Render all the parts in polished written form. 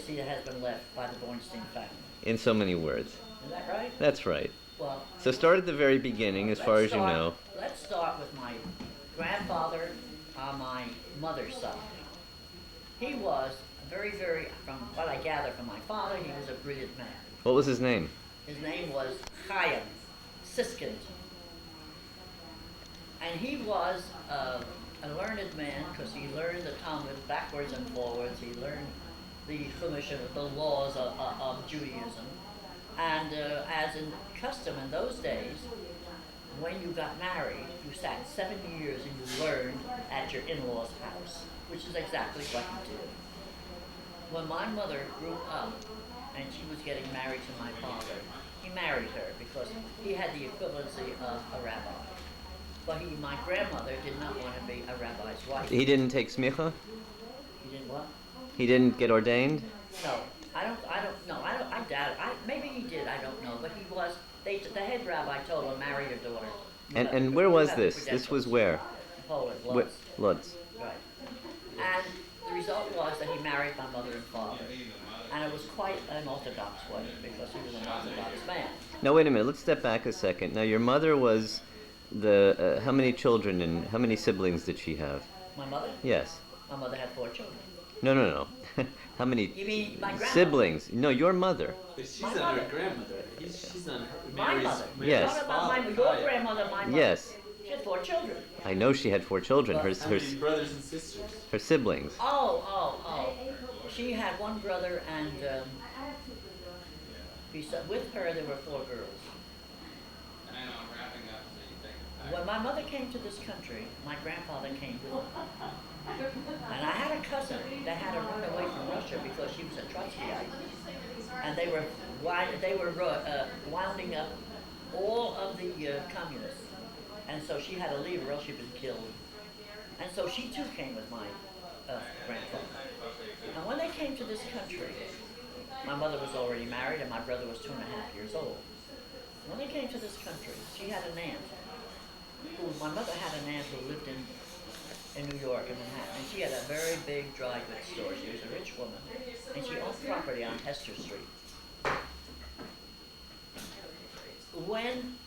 See, it has been left by the Bornstein family. In so many words. Is that right? That's right. Well, So start at the very beginning, as far as you know. Let's start with my grandfather on my mother's side. He was from what I gather from my father, he was a brilliant man. What was his name? His name was Chaim Siskind. And he was a learned man because he learned the Talmud backwards and forwards. He learned the Chumash, the laws of Judaism. And as in custom in those days, when you got married, you sat 7 years and you learned at your in-laws' house, which is exactly what he did. When my mother grew up and she was getting married to my father, he married her because he had the equivalency of a rabbi. But my grandmother did not want to be a rabbi's wife. He didn't take smicha? He didn't what? He didn't get ordained? No, I don't know. I doubt it. Maybe he did, I don't know. But he was, the head rabbi told him, marry your daughter. And where was this? This was where? Poland, Lodz. Lodz. Right. And the result was that he married my mother and father. And it was quite an Orthodox wedding because he was an Orthodox man. Now wait a minute, let's step back a second. Now your mother was how many children and how many siblings did she have? My mother? Yes. My mother had 4 children. No. How many You mean my grandmother? siblings? No, your mother. But she's on her grandmother. She's on her My mother. Yes. What about your grandmother, my mother? Yes. She had 4 children. I know she had 4 children. How many brothers and sisters? Her siblings. Oh. She had 1 brother and with her there were 4 girls. When my mother came to this country, my grandfather came with her. And I had a cousin that had to run away from Russia because she was a Trotskyite. And they were winding up all of the communists. And so she had to leave or else she'd been killed. And so she too came with my grandfather. And when they came to this country, my mother was already married and my brother was 2.5 years old. When they came to this country, she had an aunt. My mother had an aunt who lived in New York, in Manhattan, and she had a very big dry goods store. She was a rich woman, and she owned property on Hester Street. When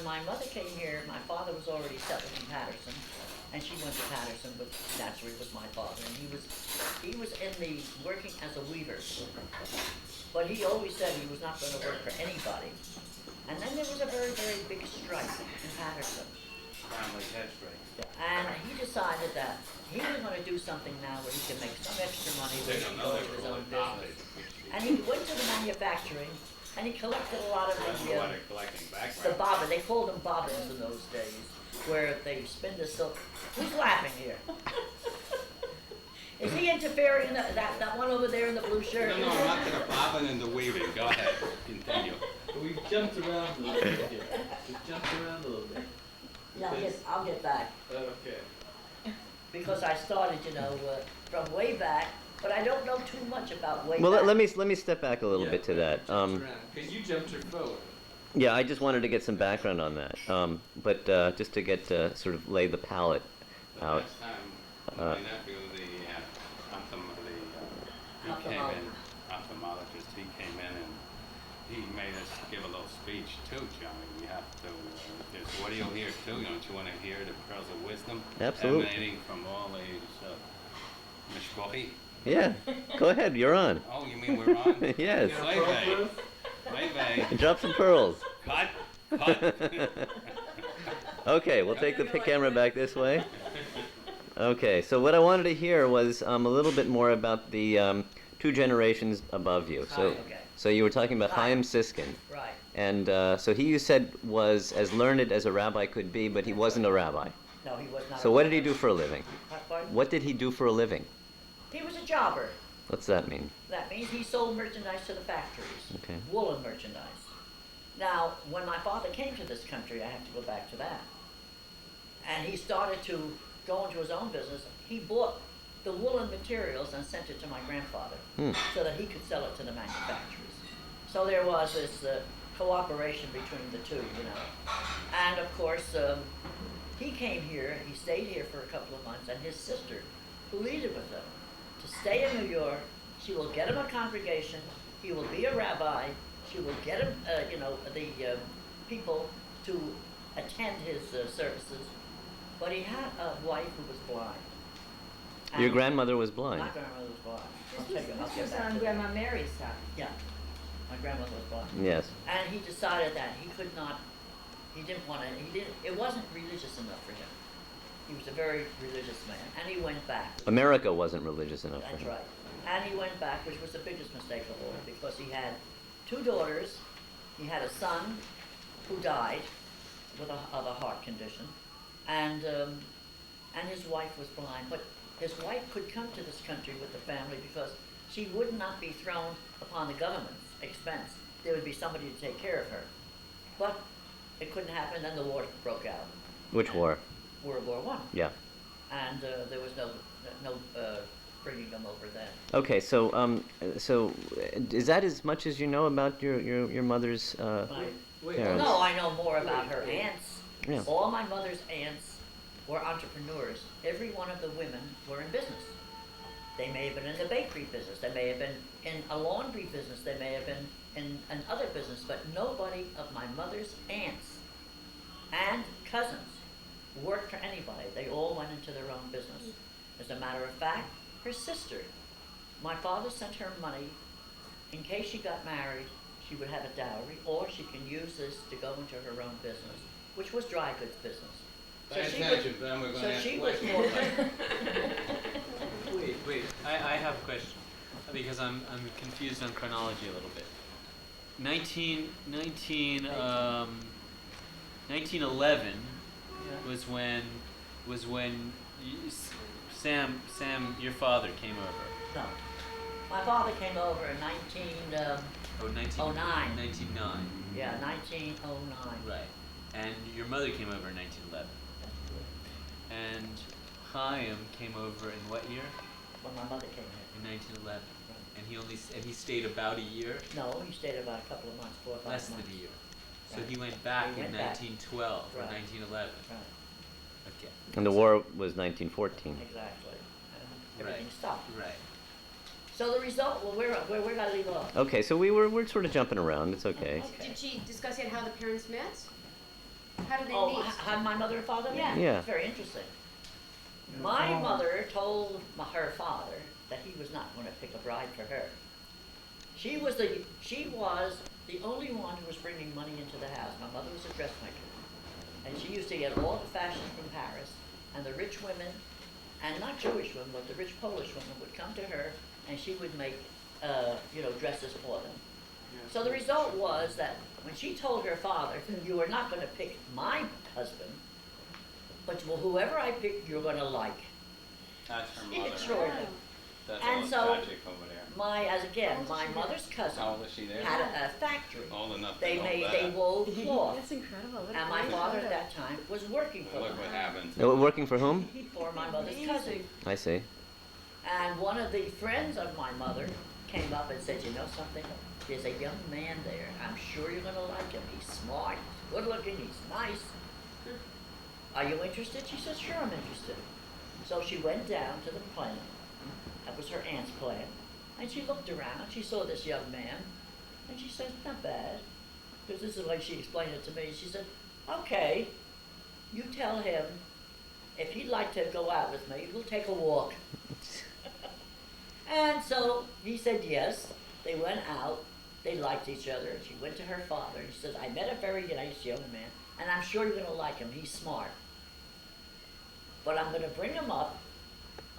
my mother came here, my father was already settled in Patterson, and she went to Patterson, but naturally with my father, and he was working as a weaver, but he always said he was not going to work for anybody. And then there was a very, very big strike in Patterson. Family head strike. And he decided that he was going to do something now where he could make some extra money where he could go into his own business. And he went to the manufacturing and he collected a lot of the bobbins. They called them bobbins in those days, where they spin the silk. Who's laughing here? Is he interfering? That one over there in the blue shirt? No, not the bobbin and the weaving. Go ahead, continue. We jumped around a little bit here. We jumped around a little bit. Yeah, I'll get back. Okay. Because I started, from way back, but I don't know too much about way back. Well, let me step back a little bit to that. Because you jumped her forward. Yeah, I just wanted to get some background on that. But just to get sort of lay the palette out. Last time, my nephew, he came in, ophthalmologist, he came in and he made us give a little speech too, Johnny. We have to, there's audio here too, don't you want to hear the pearls of wisdom? Absolutely. Emanating from all these mishpochi? Yeah, go ahead, you're on. Oh, you mean we're on? Yes. Leve. Drop some pearls. Cut. Okay, we'll take the camera back this way. Okay, so what I wanted to hear was a little bit more about the 2 generations above you. So you were talking about Chaim Siskin. Right. And so he, you said, was as learned as a rabbi could be, but he wasn't a rabbi. No, he was not. So what did he do for a living? Pardon? What did he do for a living? He was a jobber. What's that mean? That means he sold merchandise to the factories. Okay. Woolen merchandise. Now, when my father came to this country, I have to go back to that. And he started to go into his own business. He bought the woolen materials and sent it to my grandfather so that he could sell it to the manufacturers. So there was this cooperation between the two, And of course, he came here, he stayed here for a couple of months, and his sister pleaded with him to stay She will get him a congregation. He will be a rabbi. She will get him, the people to attend his services. But he had a wife who was blind. Your And grandmother was blind. My grandmother was blind. I'll This tell you, I'll was, get this was back on to that. Grandma Mary's side. Yeah, my grandmother was blind. Yes. And he decided that he could not, he didn't want to, it wasn't religious enough for him. He was a very religious man, and he went back. America wasn't religious enough for That's him. right. And he went back, which was the biggest mistake of all, because he had 2 daughters, he had a son who died of a heart condition, and his wife was blind. But his wife could come to this country with the family because she would not be thrown upon the government's expense. There would be somebody to take care of her. But it couldn't happen, then the war broke out. Which war? World War I. Yeah. And there was no bringing them over then. Okay, so is that as much as you know about your mother's parents? No, I know more about her aunts. Yeah. All my mother's aunts were entrepreneurs. Every one of the women were in business. They may have been in the bakery business. They may have been in a laundry business. They may have been in another business. But nobody of my mother's aunts and cousins worked for anybody. They all went into their own business. As a matter of fact, her sister, my father sent her money in case she got married, she would have a dowry, or she can use this to go into her own business, which was dry goods business. Pay attention, then we're going to she ask was questions. more. Wait. I have a question because I'm confused on chronology a little bit. 1911 was when Sam, your father came over. No. My father came over in 1909. 1909. Yeah, 1909. Right. And your mother came over in 1911. And Chaim came over in what year? When my mother came here. In 1911. Right. And he stayed about a year? No, he stayed about a couple of months, 4 or 5 Less months. than a year. So Right. he went back He in went back. 1912 or Right. 1911. Right, Okay. And the war was 1914. exactly. And Right. everything stopped. Right. So the result, well, where got to leave off? Okay, so we're sort of jumping around. It's okay. Okay. Did she discuss yet how the parents met? How did they Oh, meet? how my mother and father met? Yeah. Yeah. It's very interesting. My mother told her father that he was not going to pick a bride for her. She was the only one who was bringing money into the house. My mother was a dressmaker, and she used to get all the fashions from Paris. And the rich women, and not Jewish women, but the rich Polish women would come to her, and she would make, dresses for them. So the result was that when she told her father, "You are not going to pick my husband, but whoever I pick, you're going to like." That's her It's mother. extraordinary. That's And all so- tragic over there. My mother's cousin How old is she there? had a factory. Old enough to They know they that. wove cloth, That's incredible. What a and my great father at photo. that time was working for Look what them, happened. Working for whom? for my mother's cousin. I see. And one of the friends of my mother came up and said, "You know something? There's a young man there. I'm sure you're going to like him. He's smart, he's good looking, he's nice. Are you interested?" She said, "Sure, I'm interested." So she went down to the plant. That was her aunt's plant. And she looked around. She saw this young man. And she said, "Not bad." Because this is the way she explained it to me. She said, "Okay, you tell him if he'd like to go out with me, we'll take a walk." And so he said yes. They went out. They liked each other. She went to her father. She says, "I met a very nice young man, and I'm sure you're going to like him. He's smart. But I'm going to bring him up,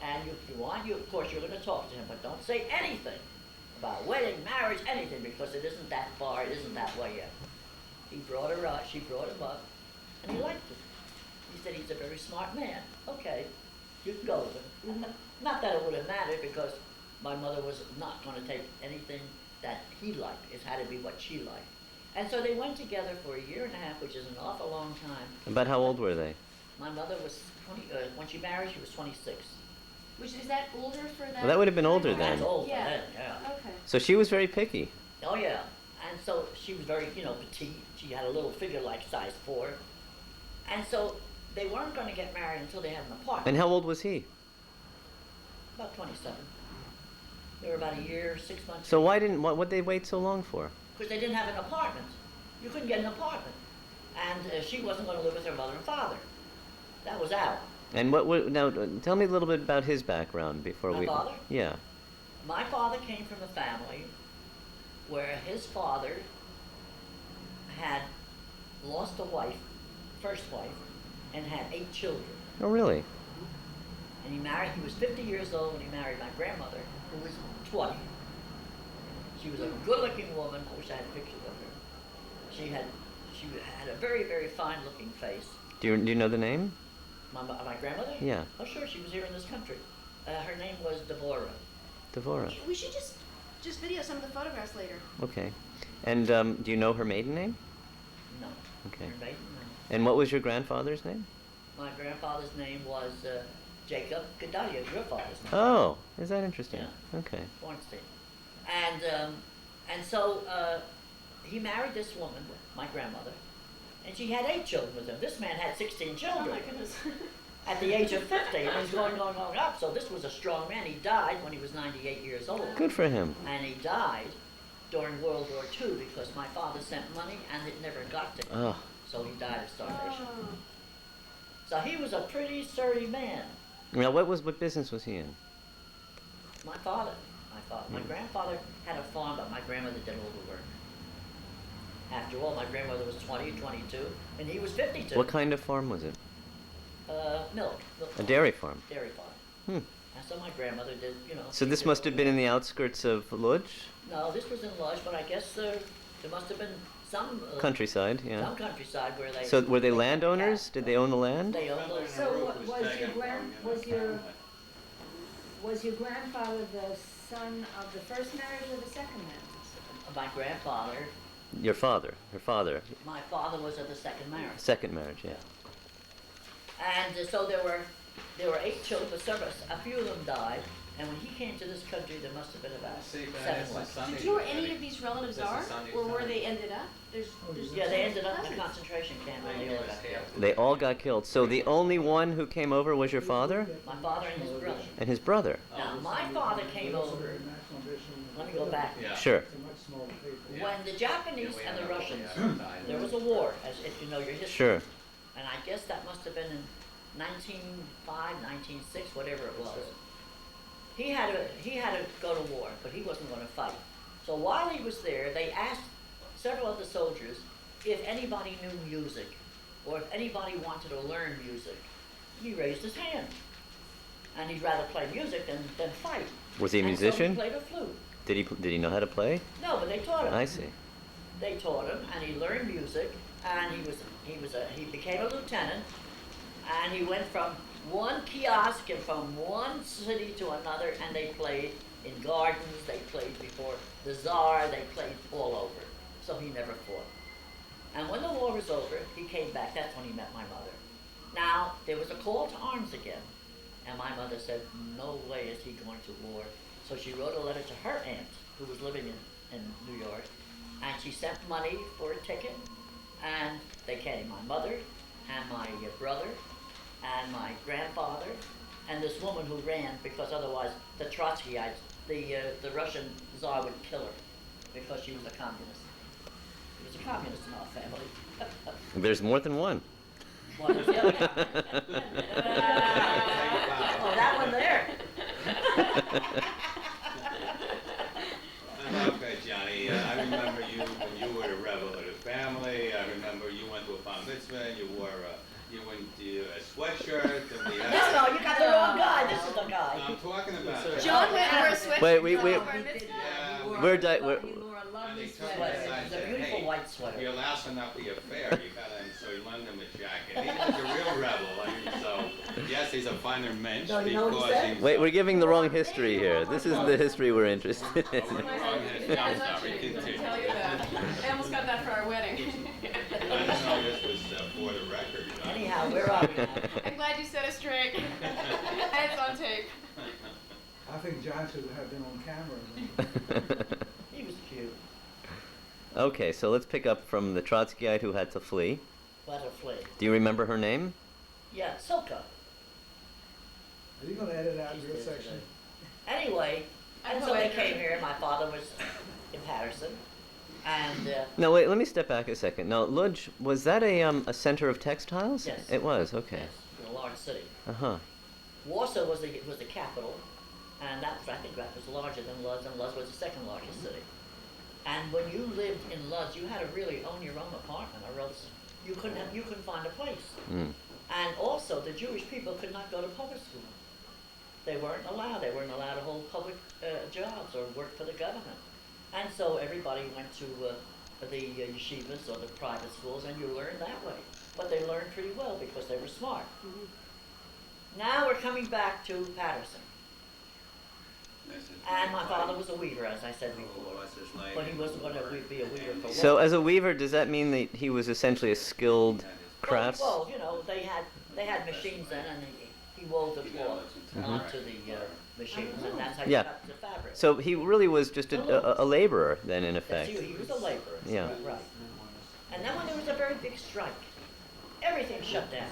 and if you want, of course, you're going to talk to him, but don't say anything about wedding, marriage, anything, because it isn't that far. It isn't that way yet." He brought her up. She brought him up, and he liked him. He said, "He's a very smart man. Okay, you can go with him." Not that it would have mattered, because my mother was not going to take anything that he liked. It had to be what she liked. And so they went together for a year and a half, which is an awful long time. About how old were they? My mother was 20, when she married, she was 26. Which is that older for that? Well, that would have been older then. That's old Yeah. then, yeah. Okay. So she was very picky. Oh, yeah. And so she was very, petite. She had a little figure like size 4. And so they weren't going to get married until they had an apartment. And how old was he? About 27. They were about a year, 6 months. So what'd they wait so long for? Because they didn't have an apartment. You couldn't get an apartment. And she wasn't going to live with her mother and father. That was out. And now, tell me a little bit about his background before My we... father? Yeah. My father came from a family where his father had lost a wife, first wife, and had 8 children. Oh, really? And he was 50 years old when he married my grandmother, who was 20. She was a good-looking woman. I wish I had pictures of her. She had a very, very fine-looking face. Do you know the name? My grandmother? Yeah. Oh, sure, she was here in this country. Her name was Devorah. Devorah. We should just video some of the photographs later. Okay. And do you know her maiden name? No. Okay. Her maiden name. And what was your grandfather's name? My grandfather's name was Jacob Gedalia, your father's name. Oh, is that interesting? Yeah. Okay. Bornstein. And so he married this woman, my grandmother, and she had 8 children with him. This man had 16 children. Oh my goodness. At the age of 50, and he's going up. So this was a strong man. He died when he was 98 years old. Good for him. And he died during World War II because my father sent money and it never got to him. Oh. So he died of starvation. Oh. So he was a pretty sturdy man. Now, what business was he in? My father. My grandfather had a farm, but my grandmother did all the work. After all, my grandmother was 20, 22, and he was 52. What kind of farm was it? Milk A farm. dairy farm. Dairy farm. Hmm. And so my grandmother did, So she this did must all have the been in work. the outskirts of Lodz? No, this was in Lodz, but I guess there must have been some Countryside, yeah. some countryside where they. So were they had landowners? cats. Did they own the land? They owned those. So was your grandfather the son of the first marriage or the second marriage? My grandfather. Your father, her father. My father was of the second marriage. Second marriage, yeah. And so there were 8 children, but a few of them died. And when he came to this country, there must have been about 7 left. Did you know where any of these relatives are, or where they ended up? Yeah, they ended up in a concentration camp and they all got killed. They all got killed. So the only one who came over was your father My father and his brother. and his brother. Now, my father came over. Let me go back. Sure. When the Japanese and the Russians, there was a war, as if you know your history. Sure. And I guess that must have been in 1905, 1906, whatever it was. He had to go to war, but he wasn't going to fight. So while he was there, they asked several of the soldiers if anybody knew music, or if anybody wanted to learn music. He raised his hand, and he'd rather play music than fight. Was he a And so musician? he played a flute. Did he know how to play? No, but they taught him. I see. They taught him, and he learned music, and he became a lieutenant, and he went from one kiosk and from one city to another, and they played in gardens, they played before the Tsar, they played all over. So he never fought. And when the war was over, he came back. That's when he met my mother. Now, there was a call to arms again, and my mother said, no way is he going to war. So she wrote a letter to her aunt, who was living in New York, and she sent money for a ticket, and they came, my mother, and my brother, and my grandfather, and this woman who ran, because otherwise the Trotskyites, the Russian Tsar would kill her, because she was a communist. She was a communist in our family. There's more than one. What was the other communist? Oh, that one there. Okay, Johnny, I remember you when you were the rebel of the family. I remember you went to a bar mitzvah, you went to a sweatshirt. And we had No, you got the wrong guy. This is the guy. I'm talking about John went and wore a sweatshirt. Wait, No, we're he wore a lovely And he told sweater. us, I It was a said, beautiful hey, white sweater. you're lousing up the affair. You gotta, and so he lent him a jacket. He was a real rebel. I mean, so yes, he's a finer mensch No, you know what he because said? he's. Wait, we're giving the wrong history here. This isn't the history we're interested Oh, in. we're wrong history. I'm sorry. Continue. Tell you that. I almost got that for our wedding. I didn't know this was for the record. Anyhow, where are we now? I'm glad you set it straight. And it's on tape. I think John should have been on camera. He was cute. Okay, so let's pick up from the Trotskyite who had to flee. What a flea. Do you remember her name? Yeah, Silka. Are you going to edit out She's your dead section? today. Anyway, And so they came here. My father was in Patterson, and Now wait, let me step back a second. Now, Lodz, was that a center of textiles? Yes. It was. Okay. yes, in a large city. Uh-huh. Warsaw was the capital, and that was, I think that was larger than Lodz, and Lodz was the second largest city. And when you lived in Lodz, you had to really own your own apartment, or else you couldn't find a place. Mm. And also, the Jewish people could not go to public school. They weren't allowed. They weren't allowed to hold public jobs or work for the government. And so everybody went to the yeshivas or the private schools, and you learned that way. But they learned pretty well because they were smart. Now we're coming back to Patterson. And my father was a weaver, as I said before. But he wasn't going to be a weaver for long. So, as a weaver, does that mean that he was essentially a skilled crafts? Well, you know, they had machines then, and he wove the cloth onto the machines, and that's how you Yeah. got the fabric. So he really was just a laborer then, in effect. He was a laborer. Yeah. Right. And then when there was a very big strike, everything shut down.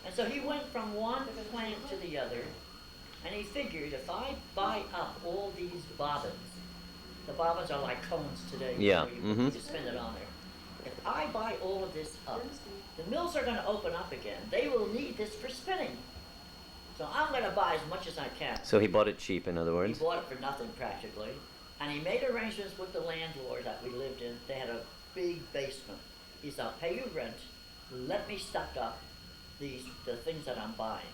And so he went from one plant to the other, and he figured if I buy up all these bobbins, the bobbins are like cones today, Yeah, you spin it on there. If I buy all of this up, the mills are going to open up again. They will need this for spinning. So I'm going to buy as much as I can. So he bought it cheap, in other He words? bought it for nothing practically, and he made arrangements with the landlord that we lived in. They had a big basement. He said, "I'll pay you rent. Let me stock up the things that I'm buying."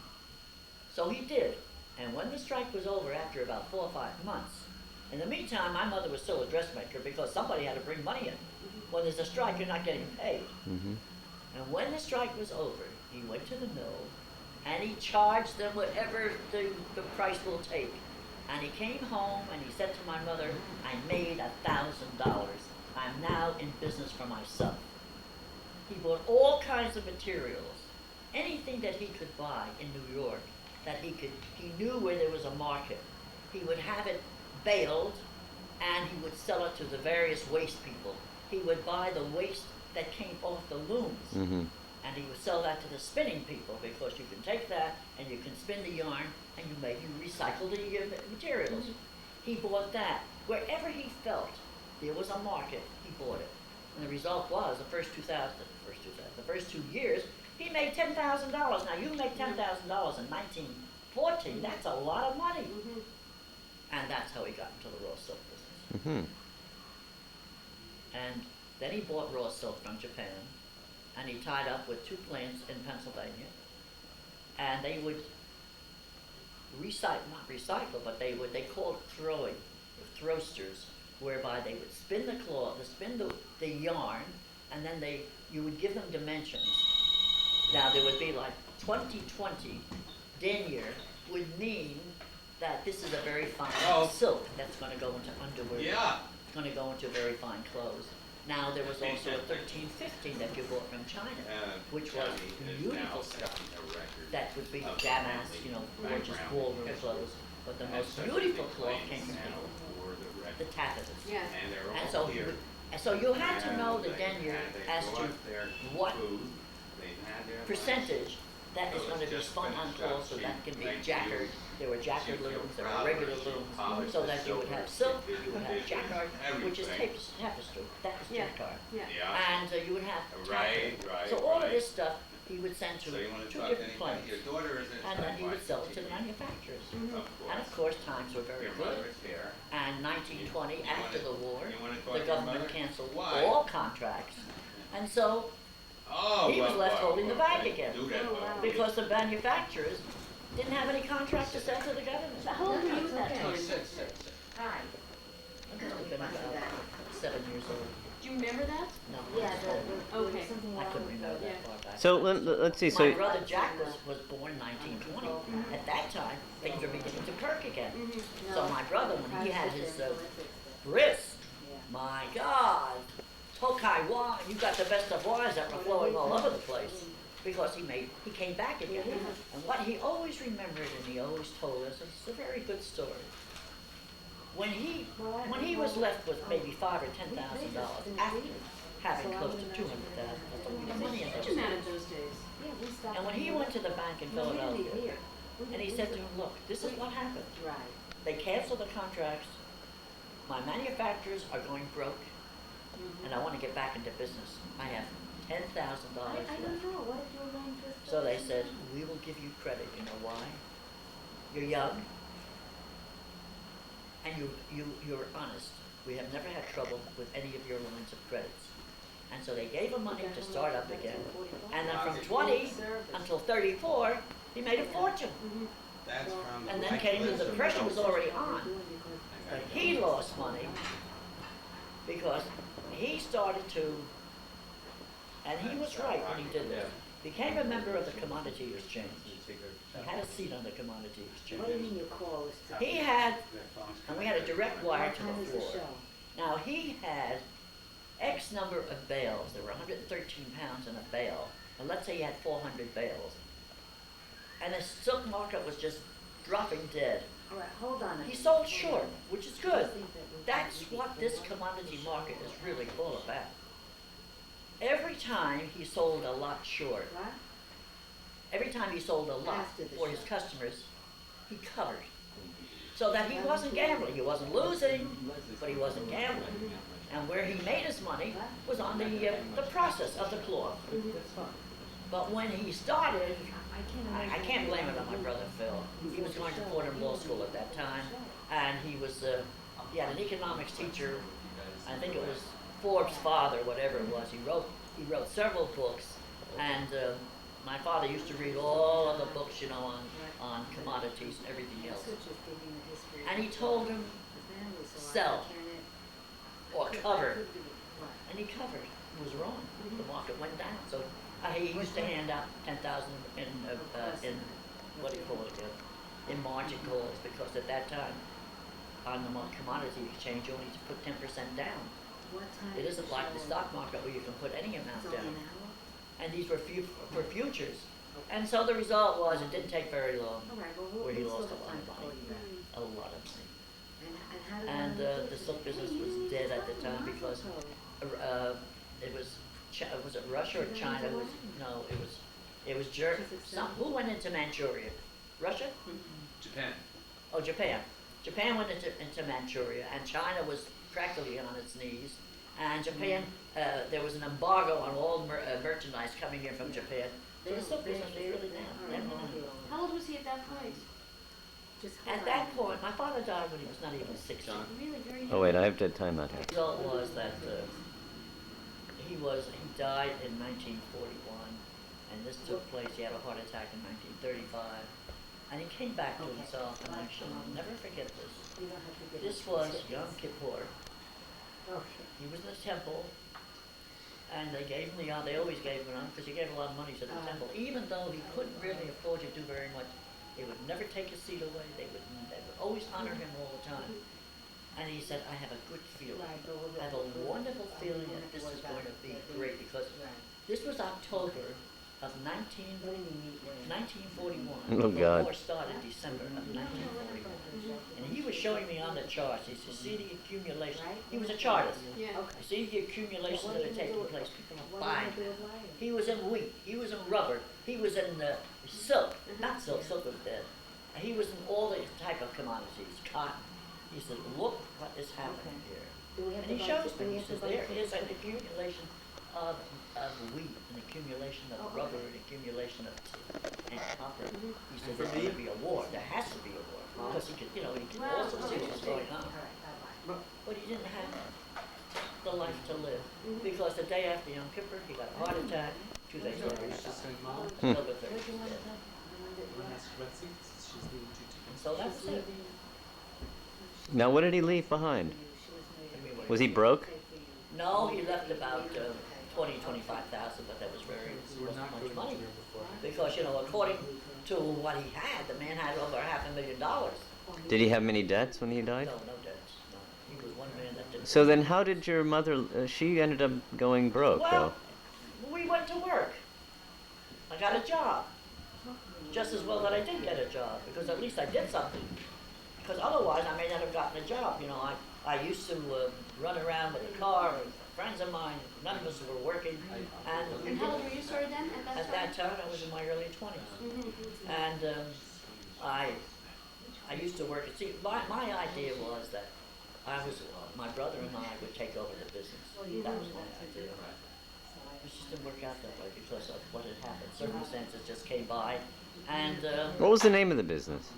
So he did, and when the strike was over, after about 4 or 5 months, in the meantime, my mother was still a dressmaker because somebody had to bring money in. When there's a strike, you're not getting paid. Mm-hmm. And when the strike was over, he went to the mill, and he charged them whatever the price will take. And he came home and he said to my mother, "I made $1,000. I'm now in business for myself." He bought all kinds of materials, anything that he could buy in New York that he knew where there was a market. He would have it baled, and he would sell it to the various waste people. He would buy the waste that came off the looms. Mm-hmm. And he would sell that to the spinning people because you can take that and you can spin the yarn and you recycle the materials. He bought that. Wherever he felt there was a market, he bought it. And the result was the first 2 years, he made $10,000. Now you make $10,000 in 1914, that's a lot of money. And that's how he got into the raw silk business. Mm-hmm. And then he bought raw silk from Japan, and he tied up with 2 plants in Pennsylvania, and they would not recycle, but they called it throwing, throwsters, whereby they would spin the cloth, spin the yarn, and then you would give them dimensions. Now there would be like 2020 denier would mean that this is a very fine silk that's going to go into underwear. Yeah. It's going to go into very fine clothes. Now there was also a 1315 that you bought from China, which was beautiful stuff. That would be damask, gorgeous ballroom clothes. But the most beautiful cloth came from the taffetas. Yes. And so you had to know the denier as to what percentage that is going to be spun on cloth, so that can be jacquard. There were jacquard looms, there were regular looms, so that you would have silk, you would have jacquard, which is tapestry, that is jacquard. Yeah. And you would have taffeta. So all of this stuff he would send to 2 different plants, and then he would sell it to the manufacturers. And of course times were very good. And 1920, after the war, the government canceled all contracts, and so he was left holding the bag again, because the manufacturers didn't have any contract to sell to the government. How old were you at that time? Hi. I must have been about 7 years old. Do you remember that? No, Yeah, Okay. something I along couldn't those remember lines. that far back. So let's see. My So brother Jack was born in 1920. At that time, things were beginning to perk again. So my brother, when he had his bris, my God, Tokai wine, you got the best of wines that were flowing all over the place. Because he came back again. And what he always remembered and he always told us, it's a very good story. When he was left with maybe $5,000 or $10,000 after having close to $200,000, that's a lot of money in Did those you days. manage those days? Yeah, we stopped. And when he went to the bank in Philadelphia, Here. and he said to him, "Look, this is what happened. Right. they canceled the contracts. My manufacturers are going broke, and I want to get back into business. I have $10,000 I left. don't know, what if your loan just... So they said, we will give you credit. You know why? You're young, and you're honest. We have never had trouble with any of your lines of credits. And so they gave him money to start up again. And then from 20 until 34, he made a fortune. That's from And then came the depression was already on. But he lost money because he started to, and he was right when he did this, became a member of the commodity exchange. He had a seat on the commodity exchange. What do you mean your call is to... He had, and we had a direct wire What to time the is the floor. show? Now he had X number of bales. There were 113 pounds in a bale. And let's say he had 400 bales. And the silk market was just dropping dead. All right, hold on. He sold short, which is good. That's what this commodity market is really all about. Every time he sold a lot short, What? every time he sold a lot After the for his show. customers, he covered. So that he wasn't gambling. He wasn't losing, but he wasn't gambling. And where he made his money was on the process of the cloth. But when he started, I can't blame it on my brother Phil. He was going to Fordham Law School at that time, and he had an economics teacher. I think it was Forbes' father, whatever it was. He wrote several books, and my father used to read all of the books, you know, on commodities and everything else. And he told him, sell or cover, and he covered. He was wrong. The market went down. So he used to hand out 10,000 in what do you call it again? In margin calls, because at that time on the commodity exchange you only need to put 10% down. It isn't like the stock market where you can put any amount down. And these were for futures. And so the result was it didn't take very long where he lost a lot of money. A lot of money. And the silk business was dead at the time because it was it Russia or China? It was who went into Manchuria? Russia? Japan. Oh, Japan. Japan went into Manchuria, and China was practically on its knees. And Japan, there was an embargo on all merchandise coming in from Japan. So the silk business was really down. How old was he at that point? At that point, my father died when he was not even 60. Really very young. Oh wait, I have to time out here. The result was that he died in 1941, and this took place. He had a heart attack in 1935, and he came back to himself. And actually, I'll never forget this. This was Yom Kippur. He was in the temple, and they gave him they always gave him because he gave a lot of money to the temple, even though he couldn't really afford to do very much. They would never take his seat away. They would always honor him all the time. And he said, I have a good feeling. I have a wonderful feeling that this is going to be great, because this was October of 1941. Oh, God. The war started December of 1941. And he was showing me on the charts. He said, see the accumulation. He was a chartist. Yeah. You see the accumulations that are taking place. People are buying. He was in wheat. He was in rubber. He was in silk. Not silk. Silk was dead. And he was in all the type of commodities. Cotton. He said, look what is happening here. And he shows me. He says, there is an accumulation of wheat, an accumulation of rubber, an accumulation of and copper. He said, there's going to be a war. There has to be a war. Because he could, he could also see what was going on. But he didn't have the life to live. Because the day after Yom Kippur, he got a heart attack. 2 days later, he died. October 3rd, he was dead. And so that was it. Now, what did he leave behind? Was he broke? No, he left about 25,000, but that was wasn't much money. Because, according to what he had, the man had over $500,000. Did he have many debts when he died? No debts. No. He was one man that didn't. So then how did your mother, she ended up going broke, Well, we went to work. I got a job. Just as well that I did get a job, because at least I did something. Because otherwise I may not have gotten a job. I used to run around with a car with friends of mine. None of us were working. And how old were you, sorry, then, at that At that time, I was in my early 20s. And I I used to work. See, my idea was that my brother and I would take over the business. That was my idea. It just didn't work out that way because of what had happened. Circumstances just came by, and What was the name of the business?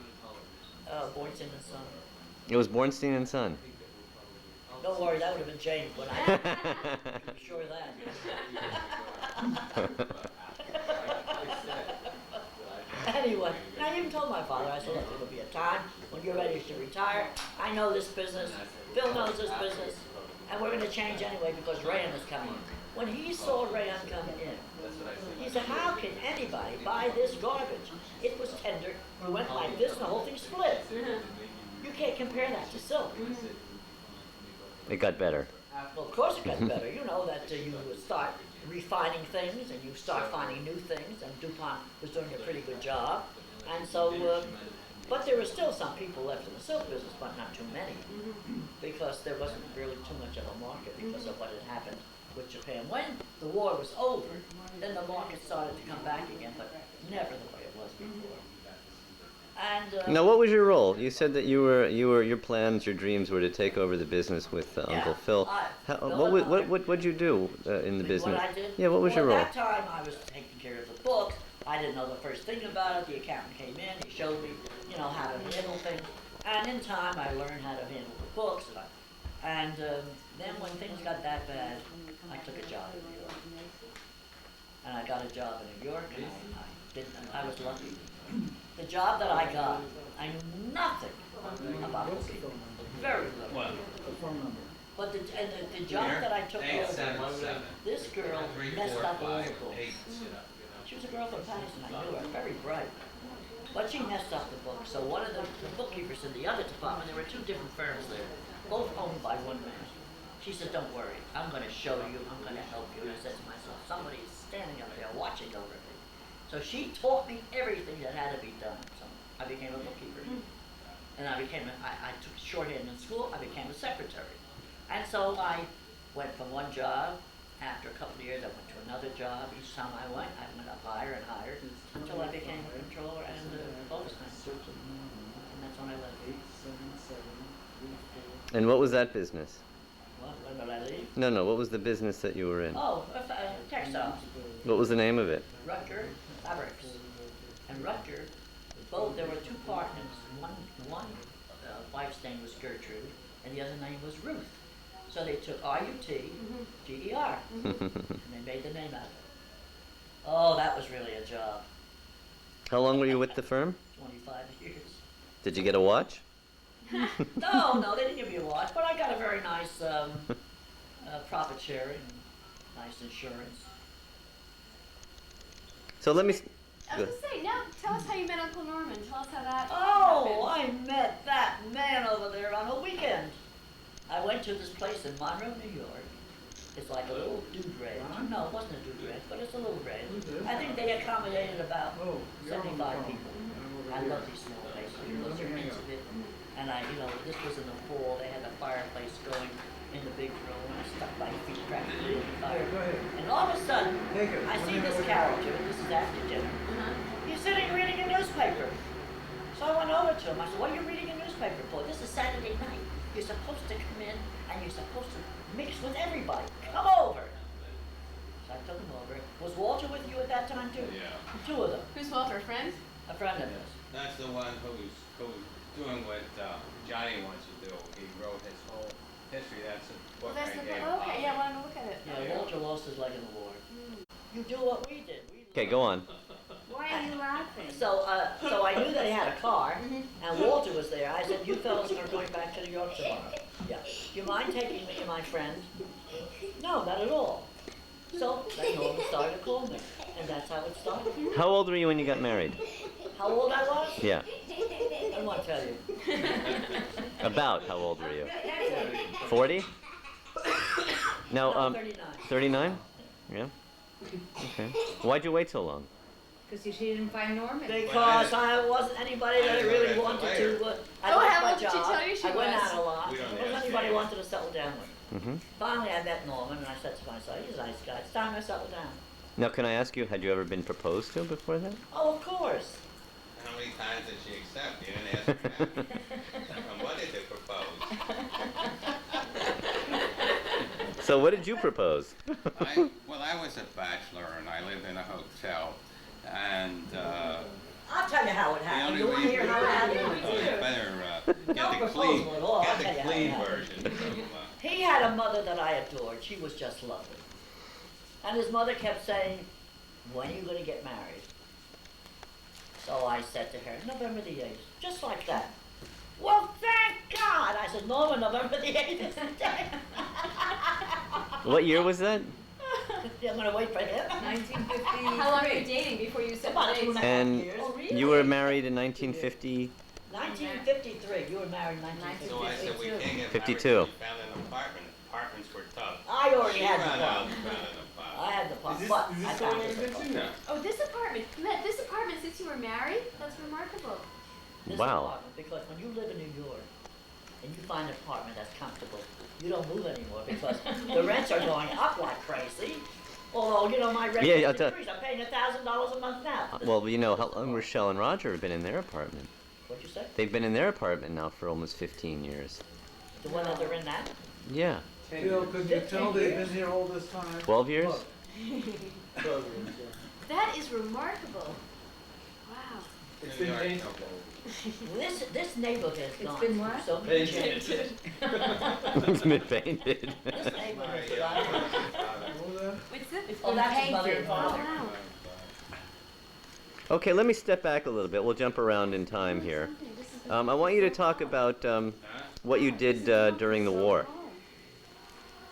Bornstein and Son. It was Bornstein and Son. Don't worry, that would have been changed when I'm sure of that. Anyway, I even told my father, I said, look, there'll be a time when you're ready to retire. I know this business, Phil knows this business, and we're going to change anyway because Rayan is coming in. When he saw Rayan coming in, he said, how can anybody buy this garbage? It was tender, you went like this and the whole thing split. You can't compare that to silk. It got better. Well, of course it got better. You know that you start refining things and you start finding new things, and DuPont was doing a pretty good job. And so, but there were still some people left in the silk business, but not too many, because there wasn't really too much of a market because of what had happened with Japan. When the war was over, then the market started to come back again, but never the way it was before. And Now, what was your role? You said that your plans, your dreams were to take over the business with Uncle Phil. What'd you do in the business? What I did? Yeah, what was your role? At that time, I was taking care of the books. I didn't know the first thing about it. The accountant came in. He showed me, how to handle things. And in time, I learned how to handle the books. And then when things got that bad, I took a job in New York. And I got a job in New York, and I was lucky. The job that I got, I knew nothing about bookkeeping. Very little. What? The phone number. But the job that I took over, this girl messed up all the books. She was a girl from Patterson, I knew her, very bright. But she messed up the books. So one of the bookkeepers in the other department, there were two different firms there, both owned by one man. She said, don't worry, I'm going to show you, I'm going to help you. And I said to myself, somebody's standing up there watching over me. So she taught me everything that had to be done. So I became a bookkeeper. And I took shorthand in school, I became a secretary. And so I went from one job, after a couple of years I went to another job. Each time I went up higher and higher, until I became a controller and a Bornstein. And that's when I left. And what was that business? What, when did I leave? No, what was the business that you were in? Oh, textiles. What was the name of it? Rutger Fabrics. And Rutger, both, there were two partners. One wife's name was Gertrude, and the other name was Ruth. So they took R-U-T-G-E-R, and they made the name out of it. Oh, that was really a job. How long were you with the firm? 25 years. Did you get a watch? No, they didn't give me a watch, but I got a very nice profit sharing, nice insurance. So let me... I was gonna say, now tell us how you met Uncle Norman. Tell us how that Oh, happened. I met that man over there on a weekend. I went to this place in Monroe, New York. It's like a little dude ranch. No, it wasn't a dude ranch, but it's a little ranch. I think they accommodated about 75 people. I love these small places. Those are intimate. And this was in the fall. They had a fireplace going in the big room. I stuck my feet practically in the fire. And all of a sudden, I see this character. This is after dinner. He's sitting reading a newspaper. So I went over to him. I said, what are you reading a newspaper for? This is Saturday night. You're supposed to come in and you're supposed to mix with everybody. Come over. So I took him over. Was Walter with you at that time too? Yeah. Two of them. Who's Walter, a friend? A friend of his. That's the one who's doing what Johnny wants to do. He wrote his whole history. That's a book That's I the gave. book. Okay, yeah, I want to look at it. Yeah, Walter lost his leg in the war. You do what we did. Okay, go on. Why are you laughing? So I knew that he had a car, and Walter was there. I said, you fellas are going back to New York tomorrow. Yeah. Do you mind taking me and my friend? No, not at all. So then Norman started to call me, and that's how it started. How old were you when you got married? How old I was? Yeah. I don't want to tell you. About how old were you? 40? Now, No, 39. 39? Yeah. Okay. Why'd you wait so long? Because she didn't find Norman. Because I wasn't anybody that I really wanted to. I Oh, liked how my old did she job. tell you she I went was? out a lot. We don't Wasn't ask anybody you. wanted to settle down with. Mm-hmm. Finally, I met Norman, and I said to myself, he's a nice guy. It's time I settled down. Now, can I ask you, had you ever been proposed to before that? Oh, of course. How many times did she accept? You didn't ask her that. And what did they propose? So what did you propose? Well, I was a bachelor and I lived in a hotel. And I'll tell you how it the happened. only You want to hear how it happened? Oh, you better No get the proposal at all, I'll tell you how it clean happened. version. He had a mother that I adored. She was just lovely. And his mother kept saying, when are you going to get married? So I said to her, November the 8th, just like that. Well, thank God! I said, Norma, November the 8th is the day. What year was that? Yeah, I'm going to wait for him. 1953. How long were you dating before you set About the 2.5 dates? And years. Oh, really? you were married in 1950. 1953. You were married in 1953. So I said, we can't get 52. married. We found an apartment. Apartments were tough. I already She had the ran out apartment. and found an apartment. I had the pot, Is but this I the found one this you apartment. mentioned? No. Oh, this apartment. Matt, this apartment since you were married? That's remarkable. This Wow. apartment, because when you live in New York and you find an apartment that's comfortable, you don't move anymore because the rents are going up like crazy. Although, you know, my rent Yeah, I'll has tell- increased. I'm paying $1,000 a month now. Well, you know, how long Rochelle and Roger have been in their apartment? What'd you say? They've been in their apartment now for almost 15 years. The one that they're in now? Yeah. Phil, could you 15 tell they've years? been here all this time? 12 years? Look. 12 years, yeah. That is remarkable. Wow. It's New been York, painted. This neighborhood has It's gone been through what? so many changes. It's been painted. This neighborhood has My, gone through. What was that? What's this? Oh, that's his mother and Oh, father. wow. Okay, let me step back a little bit. We'll jump around in time here. I want you to talk about what you did during the war.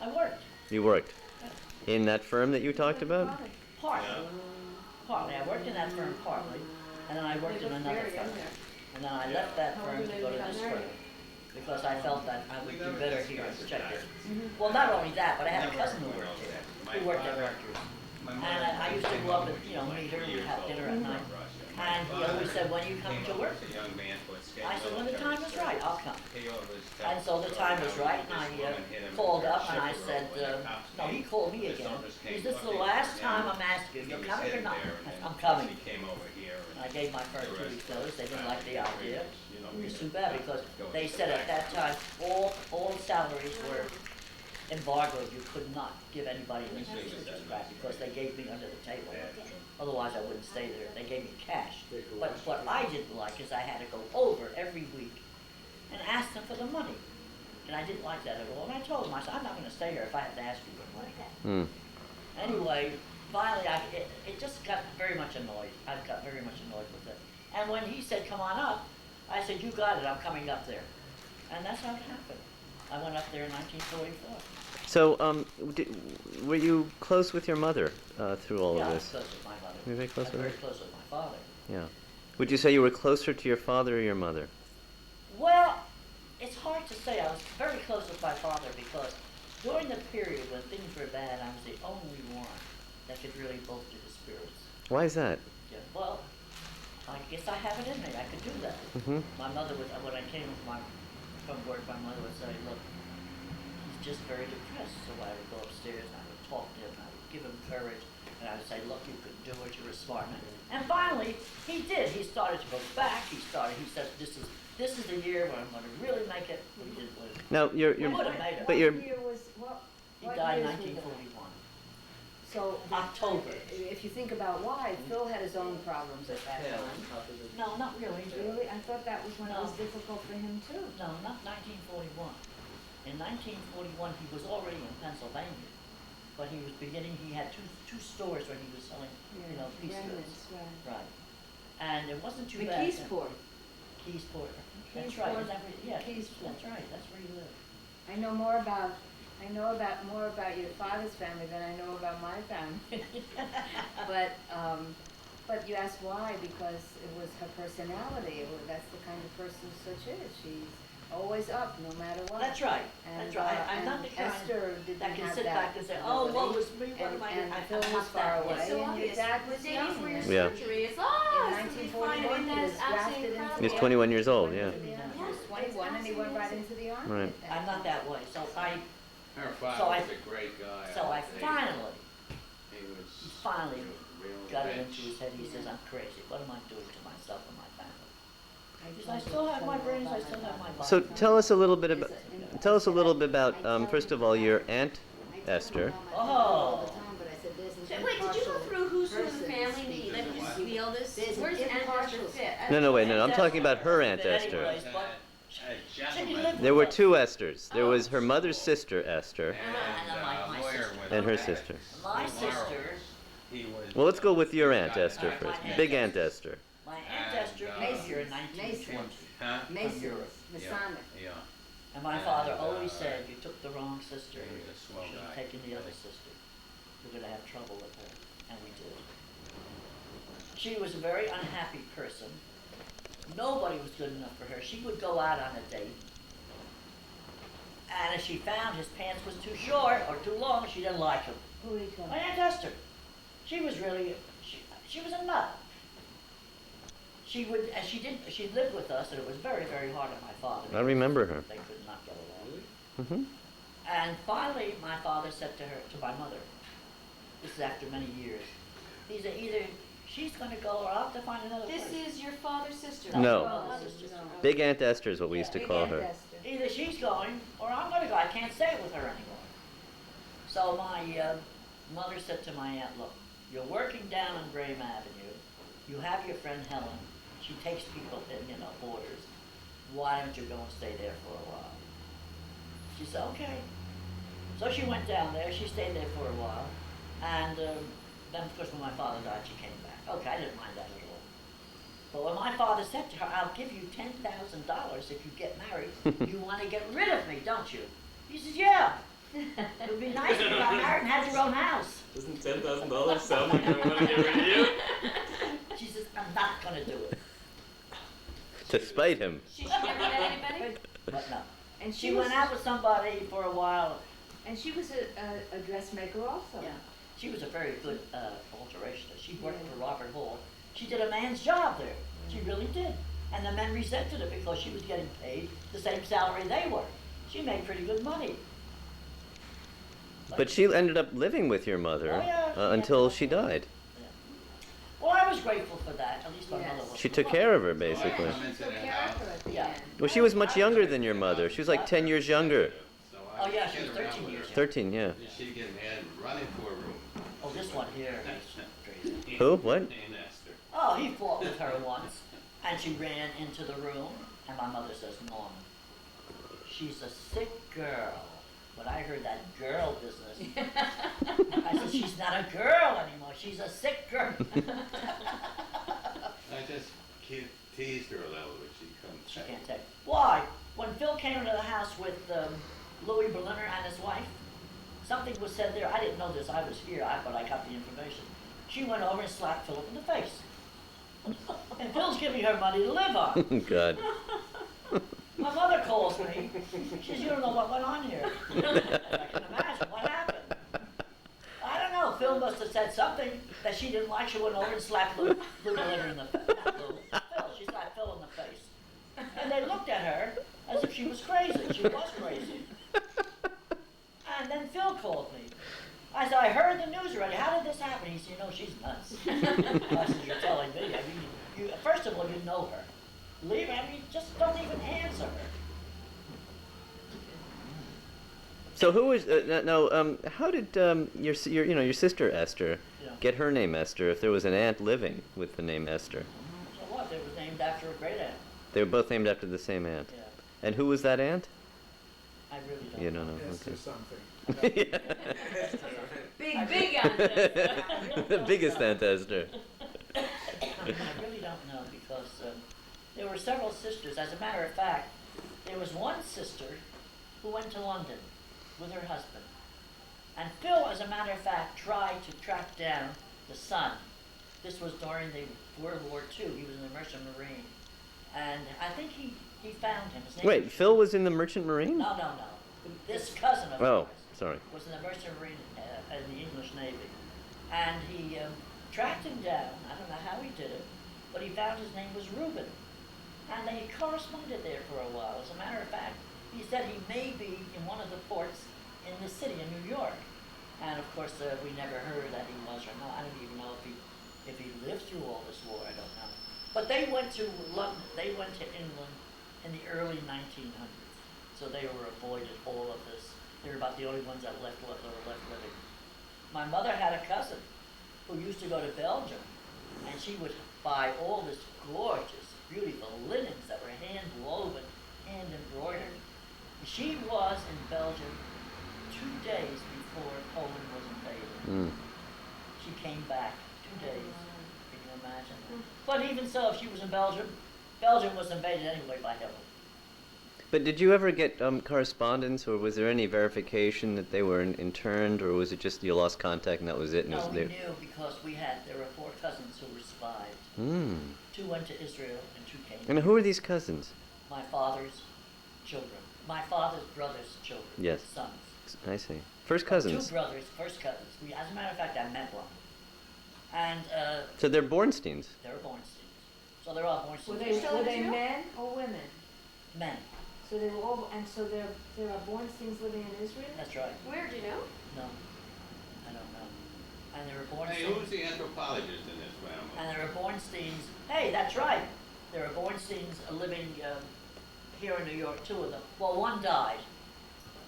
I worked. You worked in that firm that you talked about? Partly. Partly. I worked in that firm partly. And then I worked in another firm. And then I left that firm to go to this firm. Because I felt that I would do better here in Czechia. Well, not only that, but I had a cousin who worked here, who worked at Rutgers. And I used to go up and, you know, meet her, we'd have dinner at night. And he always said, when are you coming to work? I said, when the time is right, I'll come. And so the time was right, and I called up and I said, no, he called me again. Is this the last time I'm asking you, you're coming or not? I said, I'm coming. And I gave my firm 2 weeks notice, they didn't like the idea. It was too bad because they said at that time, all salaries were embargoed. You could not give anybody an increase back because they gave me under the table. Otherwise, I wouldn't stay there. They gave me cash. But what I didn't like is I had to go over every week and ask them for the money. And I didn't like that at all. And I told them, I said, I'm not going to stay here if I have to ask you for money. Anyway, finally, it just got very much annoyed. I got very much annoyed with it. And when he said, come on up, I said, you got it, I'm coming up there. And that's how it happened. I went up there in 1944. So, were you close with your mother through all Yeah, of I was this? close with my mother. You were very close I was with her? very close with my father. Yeah. Would you say you were closer to your father or your mother? Well, it's hard to say. I was very close with my father because during the period when things were bad, I was the only one that could really bolster the spirits. Why is that? Yeah, well, I guess I have it in me. I could do that. Mm-hmm. My mother would, when I came from work, my mother would say, look, he's just very depressed. So I would go upstairs and I would talk to him. I would give him courage. And I would say, look, you could do it. You're a smart man. And finally, he did. He started to go back. He said, this is the year when I'm going to really make it. He didn't live. Now, He would have made it. but What you're, year was, He what died in years was it? 1941. So, October. if you think about why, Phil had his own problems at that time. No, not really. Really? I thought that was when it was No. difficult for him too. No, not 1941. In 1941, he was already in Pennsylvania, but he was beginning. He had two stores where he was selling, you know, piece goods. Right. Right. And it wasn't too bad. McKeesport. Keysport. That's Keysport. right. Is that where, yeah, Keysport. that's right. That's where he lived. I know more about your father's family than I know about my family. But you asked why, because it was her personality. That's the kind of person Sutch is. She's always up, no matter what. That's right. And, That's right. I'm not and the kind Esther didn't that can have sit that back and say, "Oh, what ability. was me? What am I doing?" And Phil I'm was not far that way. away. It's so and your obvious. dad was The day young. before your Yeah. surgery, it's, In it's gonna be fine. 1941, And he that's was drafted absolutely into incredible. he's 21 years old, yeah. He was 21 and he went right into the army. Right. I'm not that way. So I Her father So I- was a great guy. So I think. finally He was finally real got it rich. into his head. He says, I'm crazy. What am I doing to myself and my family? I still have my brains, I still have my body. So tell us a little bit about first of all, your Aunt Esther. Oh. Wait, did you go through who's who in the family? Like, who's the eldest? Where's Aunt Esther fit? No, wait, no, I'm talking about her Aunt Esther. There were two Esthers. There was her mother's sister, Esther, and her sister. My sister, Well, let's go with your Aunt Esther first. Big Aunt Esther. my Aunt Esther came here in 1920. Mason, Masonic. Yeah. And my father always said, you took the wrong sister. You should have taken the other sister. You're going to have trouble with her. And we did. She was a very unhappy person. Nobody was good enough for her. She would go out on a date. And if she found his pants was too short or too long, she didn't like him. Who are you talking My about? Aunt Esther. She was really, she was a nut. She lived with us, and it was very, very hard on my father. I remember her. They could not get along. Hmm. And finally, my father said to my mother, this is after many years, he said, either she's going to go or I'll have to find another This place. is your father's sister. No. Mother's sister. Big Aunt Esther is what we used to Big call Aunt her. Esther. Either she's going or I'm going to go. I can't stay with her anymore. So my mother said to my aunt, look, you're working down on Graham Avenue. You have your friend Helen. She takes people in, boarders. Why don't you go and stay there for a while? She said, okay. So she went down there. She stayed there for a while. And then, of course, when my father died, she came back. Okay, I didn't mind that at all. But when my father said to her, I'll give you $10,000 if you get married, you want to get rid of me, don't you? He says, yeah. It would be nice if you got married and had your own house. Doesn't $10,000 sound like I want to get rid of you? She says, I'm not going to do it. To spite him. She never met anybody? But no. And She went out with somebody for a while. And she was a dressmaker also. Yeah. She was a very good alterationist. She worked for Robert Hall. She did a man's job there. She really did. And the men resented it because she was getting paid the same salary they were. She made pretty good money. But she ended up living with your mother Oh, yeah. until she died. Well, I was grateful for that. At least my Yes. mother was. She took care of her, basically. She took care of her at the Yeah. end. Well, she was much younger than your mother. She was like 10 years younger. Oh, yeah, she was 13 years young. 13, yeah. She'd get mad and run into a room. Oh, this one here is crazy. Who? What? Aunt Esther. Oh, he fought with her once, and she ran into the room, and my mother says, Norman, she's a sick girl. When I heard that girl business, I said, she's not a girl anymore, she's a sick girl. I just teased her a little, but she couldn't She take can't it. take. Why? When Phil came into the house with Louis Berliner and his wife, something was said there. I didn't know this. I was here, but I got the information. She went over and slapped Philip in the face. And Phil's giving her money to live on. God. My mother calls me. She says, you don't know what went on here. I can imagine what happened. I don't know. Phil must have said something that she didn't like. She went over and slapped Lou Berliner in the face. Not Lou, Phil. She slapped Phil in the face. And they looked at her as if she was crazy. She was crazy. And then Phil called me. I said, I heard the news already. How did this happen? He said, she's nuts. I said, you're telling me. I mean, first of all, you know her. Leave her. I mean, just don't even answer her. So who was how did your sister Esther Yeah. get her name Esther if there was an aunt living with the name Esther? So what? It was named after a great aunt. They were both named after the same aunt. Yeah. And who was that aunt? I really don't You don't know. Esther Okay. something. Big Aunt Esther. The biggest Aunt Esther. I really don't know because there were several sisters. As a matter of fact, there was one sister who went to London with her husband. And Phil, as a matter of fact, tried to track down the son. This was during the World War II. He was in the Merchant Marine. And I think he found him. His name Wait, was- Phil was in the Merchant Marine? No. This cousin of Oh, ours sorry. was in the Merchant Marine in the English Navy. And he tracked him down. I don't know how he did it, but he found his name was Reuben. And they corresponded there for a while. As a matter of fact, he said he may be in one of the ports in the city in New York. And of course, we never heard that he was or not. I don't even know if he lived through all this war. I don't know. But they went to London, they went to England in the early 1900s. So they were avoided all of this. They were about the only ones that were left living. My mother had a cousin who used to go to Belgium, and she would buy all this gorgeous, beautiful linens that were hand woven, hand embroidered. She was in Belgium 2 days before Poland was invaded. She came back 2 days. Can you imagine? But even so, if she was in Belgium, Belgium was invaded anyway by Hitler. But did you ever get correspondence, or was there any verification that they were interned, or was it just you lost contact and that was it? And No, it was we there? knew because there were 4 cousins who were survived. 2 went to Israel and 2 came. And who are these cousins? My father's children. My father's brother's children. Yes. Sons. I see. First cousins. 2 brothers, first cousins. As a matter of fact, I met one. And So they're Bornsteins. they were Bornsteins. So they're all Bornsteins. Were they men or women? Men. So they were all, and so there are Bornsteins living in Israel? That's right. Where, do you know? No. I don't know. And they were Hey, Bornsteins. who's the anthropologist in this family? And there were Bornsteins. Hey, that's right. There were Bornsteins living here in New York, 2 of them. Well, one died.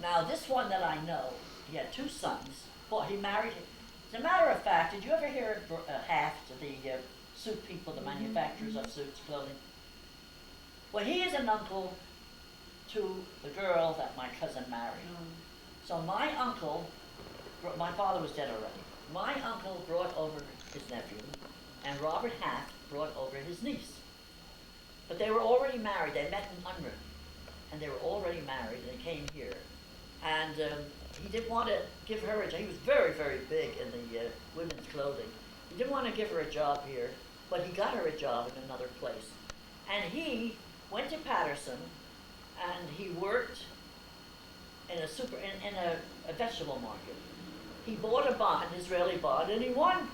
Now, this one that I know, he had 2 sons. Well, he married. As a matter of fact, did you ever hear of Haft, the suit people, the manufacturers of suits, clothing? Well, he is an uncle to the girl that my cousin married. So my uncle, my father was dead already. My uncle brought over his nephew, and Robert Haft brought over his niece. But they were already married. They met in Unruh, and they were already married, and they came here. And he didn't want to give her a job. He was very, very big in the women's clothing. He didn't want to give her a job here, but he got her a job in another place. And he went to Patterson, and he worked in a vegetable market. He bought a bond, an Israeli bond, and he won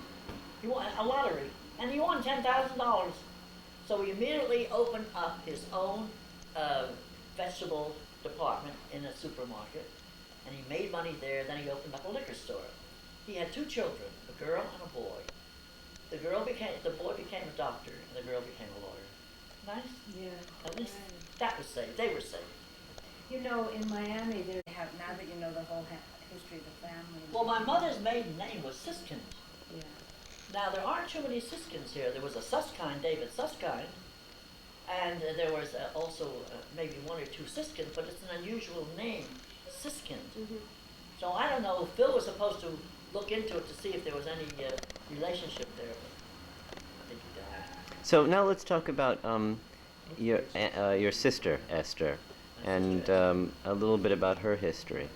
a lottery, and he won $10,000. So he immediately opened up his own vegetable department in a supermarket, and he made money there. Then he opened up a liquor store. He had 2 children, a girl and a boy. The boy became a doctor, and the girl became a lawyer. Nice? Yeah. At least that was saved. They were saved. You know, in Miami, they have, now that you know the whole history of the family. Well, my mother's maiden name was Siskind. Yeah. Now, there aren't too many Siskinds here. There was a Susskind, David Susskind, and there was also maybe 1 or 2 Siskins, but it's an unusual name, Siskind. So I don't know. Phil was supposed to look into it to see if there was any relationship there, but I think he died. So now let's talk about your sister Esther, and a little bit about her history.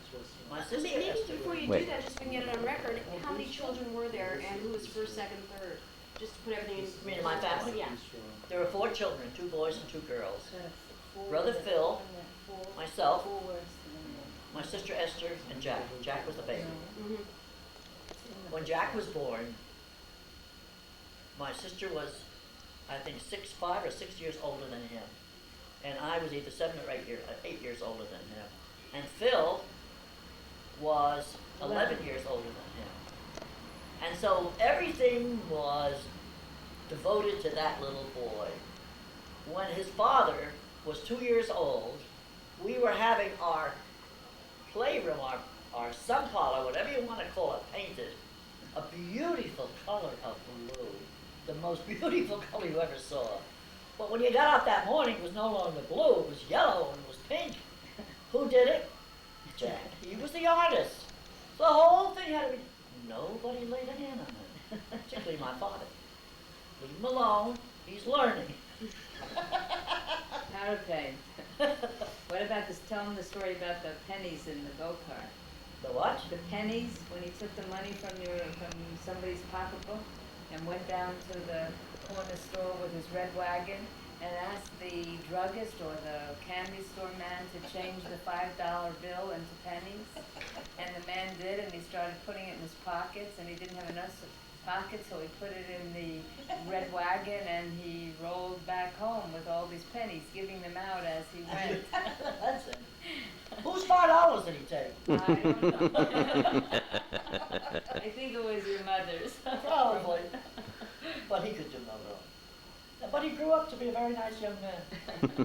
My sister Maybe Esther. before you Wait. do that, just so we can get it on record, how many children were there and who was first, second, third? Just to put everything in. You mean in my family? Yeah. There were 4 children, 2 boys and 2 girls. Four Brother was- Phil, four- myself, 4 words to the name. my sister Esther, and Jack. Jack was the baby. Mhm. When Jack was born, my sister was, I think, 5 or 6 years older than him. And I was either 7 or 8 years older than him. And Phil was 11 years older than him. And so everything was devoted to that little boy. When his father was 2 years old, we were having our playroom, our sun parlor, whatever you want to call it, painted a beautiful color of blue. The most beautiful color you ever saw. But when you got up that morning, it was no longer blue, it was yellow and it was pink. Who did it? Jack. He was the artist. So the whole thing had to be, nobody laid a hand on it, particularly my father. Leave him alone, he's learning. How to paint. What about this, tell them the story about the pennies in the go-kart. The what? The pennies, when he took the money from somebody's pocketbook and went down to the corner store with his red wagon and asked the druggist or the candy store man to change the $5 bill into pennies. And the man did, and he started putting it in his pockets, and he didn't have enough pockets, so he put it in the red wagon, and he rolled back home with all these pennies, giving them out as he went. That's it. Whose $5 did he take? I don't know. I think it was your mother's. Probably. But he could do no wrong. But he grew up to be a very nice young man.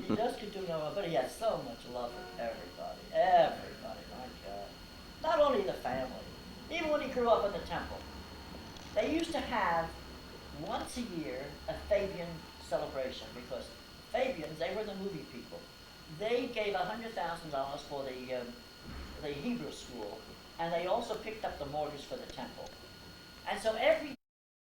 He just could do no wrong, but he had so much love for everybody. Everybody, my God. Not only the family. Even when he grew up in the temple. They used to have, once a year, a Fabian celebration, because Fabians, they were the movie people. They gave $100,000 for the Hebrew school, and they also picked up the mortgage for the temple. And so every